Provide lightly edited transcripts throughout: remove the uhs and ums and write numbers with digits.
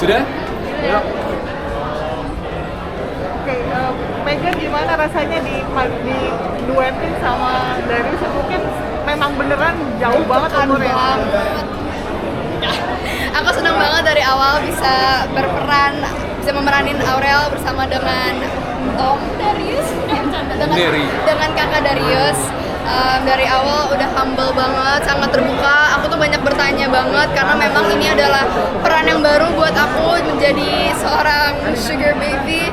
Sudah? Ya. Oke, Megan gimana rasanya di duetin sama Darius? Mungkin memang beneran jauh banget umurnya. Aku senang banget dari awal bisa memeranin Aurel bersama dengan Om Darius, dengan kakak Darius. Dari awal udah humble banget, sangat terbuka. Aku tuh banyak bertanya banget karena memang ini adalah peran yang baru buat aku menjadi seorang sugar baby.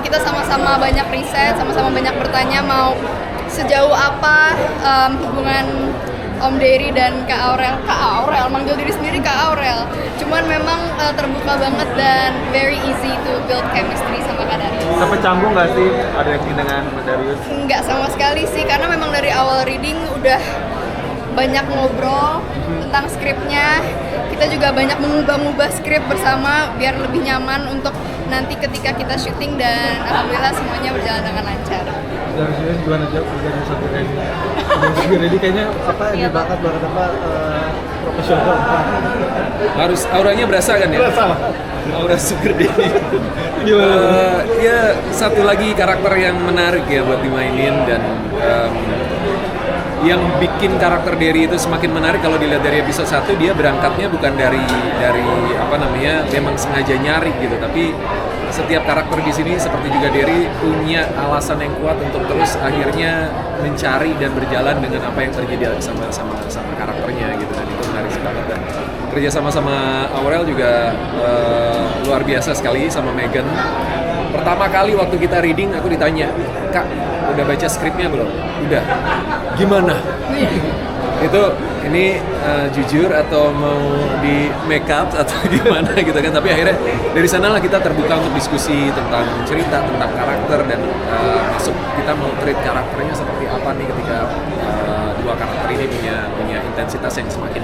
Kita sama-sama banyak riset, sama-sama banyak bertanya mau sejauh apa hubungan Om Dery dan Kak Aurel, manggil diri sendiri Kak Aurel. Cuman memang terbuka banget dan very easy to build chemistry sama Kak Darius. Sampai canggung nggak sih ada yang dengan Darius? Enggak sama sekali sih, karena memang dari awal reading udah banyak ngobrol tentang skripnya. Kita juga banyak mengubah-ubah skrip bersama biar lebih nyaman untuk nanti ketika kita syuting, dan alhamdulillah semuanya berjalan dengan lancar. Darius gimana aja dari satu ready? Ready kayaknya ini bakat profesional. Harus auranya berasa kan ya? Berasa. Aura sugar daddy. Gimana? Ya satu lagi karakter yang menarik ya buat dimainin, dan yang bikin karakter Dery itu semakin menarik kalau dilihat dari episode 1, dia berangkatnya bukan dari apa namanya memang sengaja nyari gitu, tapi setiap karakter di sini seperti juga Dery punya alasan yang kuat untuk terus akhirnya mencari dan berjalan dengan apa yang terjadi sama karakternya gitu, dan itu menarik banget. Dan kerja sama Aurel juga luar biasa sekali sama Megan. Pertama kali waktu kita reading aku ditanya, "Kak, udah baca skripnya belum?" "Udah." "Gimana?" Itu ini jujur atau mau di make up atau gimana gitu kan, tapi akhirnya dari sanalah kita terbuka untuk diskusi tentang cerita, tentang karakter, dan masuk kita mau treat karakternya seperti apa nih ketika dua karakter ini punya intensitas yang semakin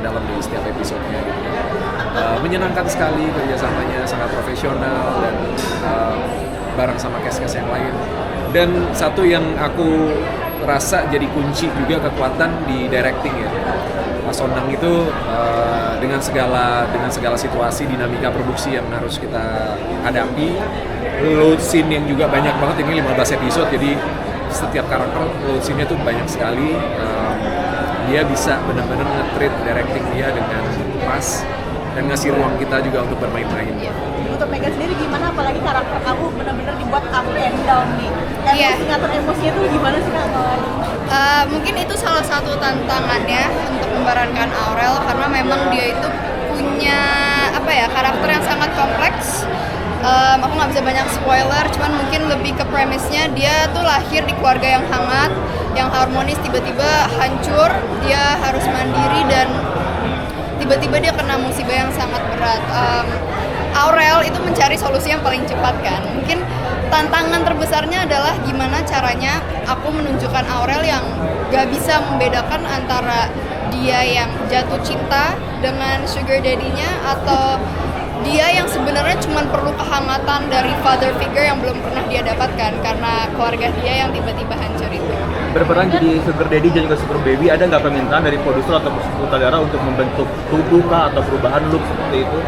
dalam di setiap episodenya gitu. Menyenangkan sekali kerjasamanya, sangat profesional, dan bareng sama cast-cast yang lain. Dan satu yang aku rasa jadi kunci juga kekuatan di directing ya, Mas Onang itu dengan segala situasi, dinamika produksi yang harus kita hadapi, load scene yang juga banyak banget, ini 15 episode, jadi setiap karakter load scene-nya tuh banyak sekali. Dia bisa benar-benar nge-treat directing dia dengan pas dan ngasih ruang kita juga untuk bermain-main. Untuk Megan sendiri gimana? Apalagi karakter kamu benar-benar dibuat up and down nih. Ngatur emosinya tuh gimana sih Kak? Mungkin itu salah satu tantangannya untuk memerankan Aurel, karena memang dia itu punya karakter yang sangat kompleks. Aku nggak bisa banyak spoiler, cuman mungkin lebih ke premisnya dia tuh lahir di keluarga yang hangat, yang harmonis, tiba-tiba hancur, dia harus mandiri, dan tiba-tiba dia kena musibah yang sangat berat. Aurel itu mencari solusi yang paling cepat kan. Mungkin tantangan terbesarnya adalah gimana caranya aku menunjukkan Aurel yang gak bisa membedakan antara dia yang jatuh cinta dengan sugar daddy-nya, atau dia yang sebenarnya cuma perlu kehangatan dari father figure yang belum pernah dia dapatkan karena keluarga dia yang tiba-tiba hancur itu. Berperan jadi sugar daddy dan juga sugar baby, ada nggak permintaan dari produser atau sutradara untuk membentuk tubuh kah atau perubahan look seperti itu?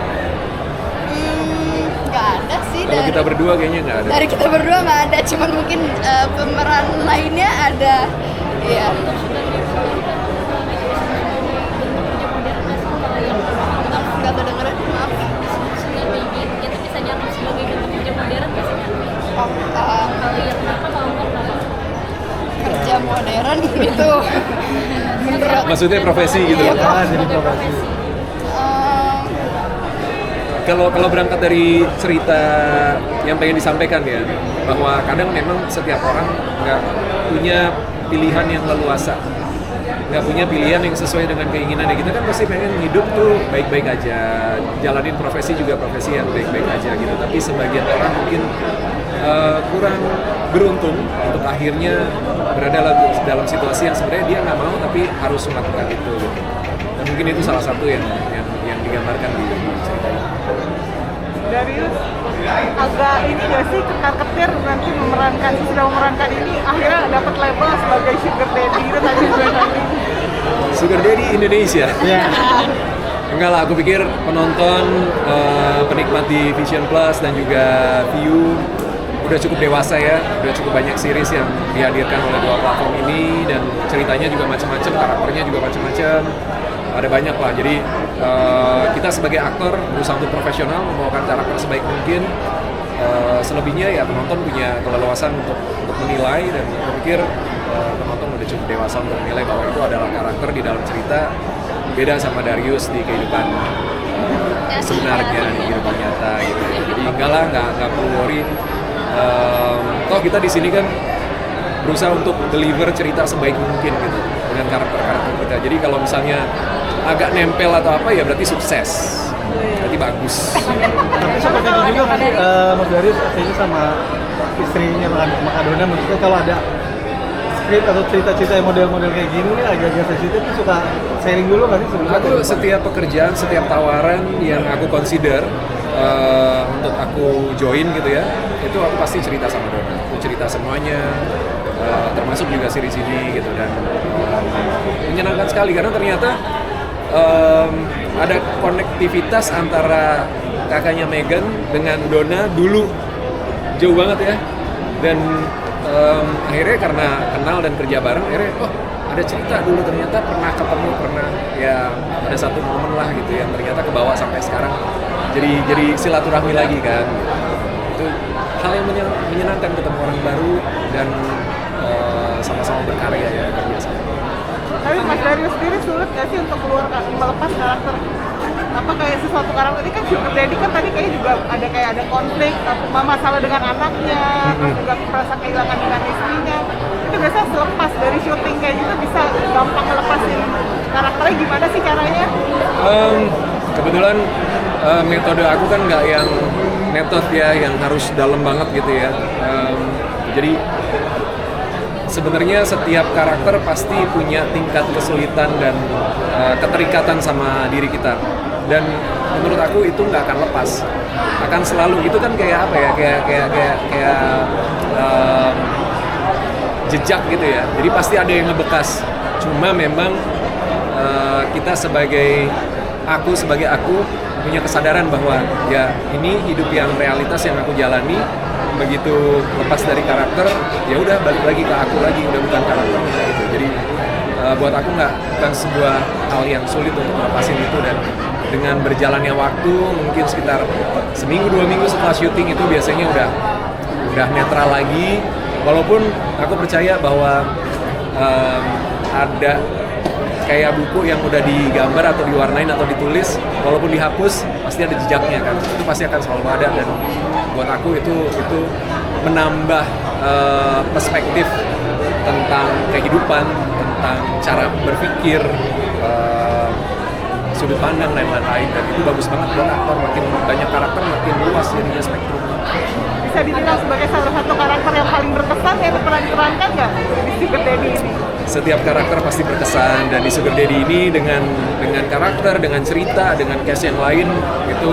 Nggak ada sih. Kalau kita berdua kayaknya nggak ada. Dari kita berdua nggak ada, cuman mungkin pemeran lainnya ada. Iya. Nggak kedengeran, maaf. Sugar baby itu bisa dianggap sebagai bentuk kerja modern nggak sih? Kalau iya kenapa, kalau enggak kenapa? Kerja modern gitu. Menurut Maksudnya profesi gitu. Iya, Jadi profesi. Kalau berangkat dari cerita yang pengen disampaikan ya, bahwa kadang memang setiap orang nggak punya pilihan yang leluasa, nggak punya pilihan yang sesuai dengan keinginannya. Kita kan pasti pengen hidup tuh baik-baik aja, jalanin profesi juga profesi yang baik-baik aja gitu. Tapi sebagian orang mungkin kurang beruntung untuk akhirnya berada dalam situasi yang sebenarnya dia nggak mau tapi harus melakukan itu gitu. Dan mungkin itu salah satu yang digambarkan di cerita ini. Darius agak ini nggak sih ketar-ketir nanti sudah memerankan ini akhirnya dapat label sebagai sugar daddy itu tadi gue nanti. Sugar Daddy Indonesia. Iya. Enggak lah, aku pikir penonton, penikmat di Vision Plus dan juga View udah cukup dewasa ya, udah cukup banyak series yang dihadirkan oleh dua platform ini dan ceritanya juga macam-macam, karakternya juga macam-macam, ada banyak lah. Jadi kita sebagai aktor berusaha untuk profesional membawakan karakter sebaik mungkin. Selebihnya ya penonton punya keleluasan untuk menilai dan aku pikir penonton udah cukup dewasa untuk menilai bahwa itu adalah karakter di dalam cerita beda sama Darius di kehidupan sebenarnya di kehidupan nyata gitu. Jadi enggak lah, nggak perlu worry. Toh kita di sini kan berusaha untuk deliver cerita sebaik mungkin gitu dengan karakter-karakter kita. Jadi kalau misalnya agak nempel atau apa ya berarti sukses, berarti bagus. Tapi seperti itu juga kan Mas Darius ini sama istrinya Makadona, maksudnya kalau ada skrip atau cerita-cerita yang model-model kayak gini nih agak-agak sensitif tuh suka sharing dulu nggak sih sebelumnya? Aku setiap pekerjaan, setiap tawaran yang aku consider untuk aku join gitu ya, itu aku pasti cerita sama Dona. Aku cerita semuanya, termasuk juga series ini gitu dan menyenangkan sekali karena ternyata ada konektivitas antara kakaknya Megan dengan Dona dulu jauh banget ya dan akhirnya karena kenal dan kerja bareng akhirnya ada cerita dulu ternyata pernah ketemu pernah ya ada satu momen lah gitu yang ternyata kebawa sampai sekarang jadi silaturahmi lagi kan itu hal yang menyenangkan ketemu orang baru dan sama-sama berkarya ya biasa. Tapi Mas Darius sendiri sulit nggak sih untuk melepas karakter apa kayak sesuatu karakter ini kan Sugar Daddy kan tadi kayak juga ada konflik atau masalah dengan anaknya, terus juga merasa kehilangan dengan istrinya. Itu biasa selepas dari syuting kayak gitu bisa gampang ngelepasin karakternya, gimana sih caranya? Kebetulan metode aku kan nggak yang metode ya yang harus dalam banget gitu ya. Jadi sebenarnya setiap karakter pasti punya tingkat kesulitan dan keterikatan sama diri kita. Dan menurut aku itu nggak akan lepas, akan selalu itu kan kayak apa ya kayak jejak gitu ya. Jadi pasti ada yang ngebekas. Cuma memang kita sebagai aku punya kesadaran bahwa ya ini hidup yang realitas yang aku jalani. Begitu lepas dari karakter, ya udah balik lagi ke aku lagi, udah bukan karakternya gitu. Jadi buat aku bukan sebuah hal yang sulit untuk melepasin itu dan dengan berjalannya waktu mungkin sekitar seminggu 2 minggu setelah syuting itu biasanya udah netral lagi. Walaupun aku percaya bahwa ada kayak buku yang udah digambar atau diwarnain atau ditulis, walaupun dihapus pasti ada jejaknya kan, itu pasti akan selalu ada dan buat aku itu menambah perspektif tentang kehidupan, tentang cara berpikir, sudut pandang dan lain-lain dan itu bagus banget buat aktor, makin banyak karakter makin luas jadinya spektrum. Bisa dibilang sebagai salah satu karakter yang paling berkesan yang pernah diperankan nggak di Sugar Daddy ini? Setiap karakter pasti berkesan dan di Sugar Daddy ini dengan karakter, dengan cerita, dengan cast yang lain itu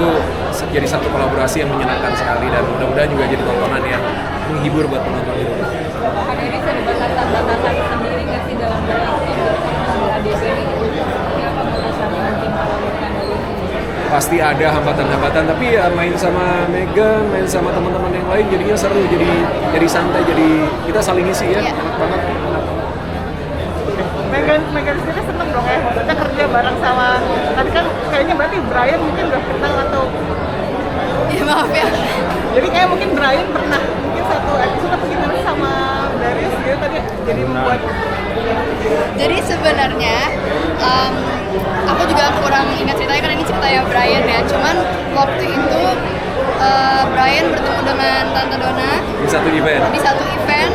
jadi satu kolaborasi yang menyenangkan sekali dan mudah-mudahan juga jadi tontonan yang menghibur buat penonton itu. Ada ini ada batasan sendiri nggak sih dalam ADC ini? Apa batasannya mungkin kalau bukan dari Pasti ada hambatan-hambatan tapi ya main sama Megan, main sama teman-teman yang lain jadinya seru, jadi santai, jadi kita saling isi ya, enak banget. Megan sendiri seneng dong ya, maksudnya kerja bareng sama, tadi kan kayaknya berarti Brian mungkin udah kenal atau Ya maaf ya. jadi kayak mungkin Brian pernah mungkin satu episode begitu sama Darius gitu tadi jadi membuat. Jadi sebenarnya aku juga kurang ingat ceritanya karena ini ceritanya Brian ya. Cuman waktu itu Brian bertemu dengan Tante Dona Di satu event.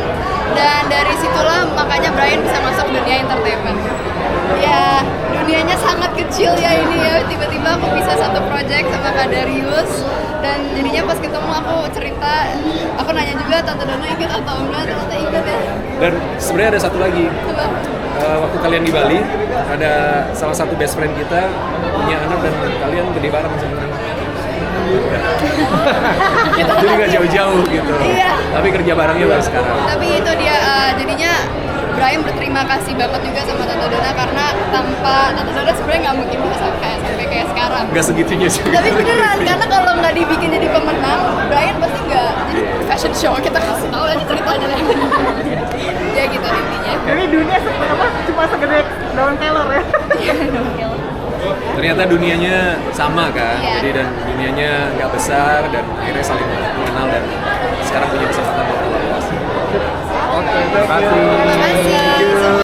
Dan dari situlah makanya Brian bisa masuk dunia entertainment. Ya dunianya sangat kecil ya ini ya. Tiba-tiba aku bisa satu project sama Kak Darius dan jadinya pas ketemu aku cerita, aku nanya juga Tante Dona ingat atau enggak, ternyata ingat ya. Dan sebenarnya ada satu lagi. Waktu kalian di Bali, ada salah satu best friend kita punya anak dan kalian gede bareng sebenarnya. Jadi nggak jauh-jauh gitu. Iya. Tapi kerja barengnya baru sekarang. Tapi itu dia jadinya Brian berterima kasih banget juga sama Tante Donna karena tanpa Tante Donna sebenarnya nggak mungkin bisa sampai kayak sekarang. Nggak segitunya sih. Tapi beneran, karena kalau nggak dibikin jadi pemenang, Brian pasti nggak jadi fashion show. Kita kasih tahu aja ceritanya. Ya gitu intinya. Jadi dunia cuma segede daun kelor ya. Ternyata dunianya sama kan, Iya. jadi dan dunianya nggak besar dan akhirnya saling mengenal dan sekarang punya kesempatan buat berkolaborasi. Oke, terima kasih.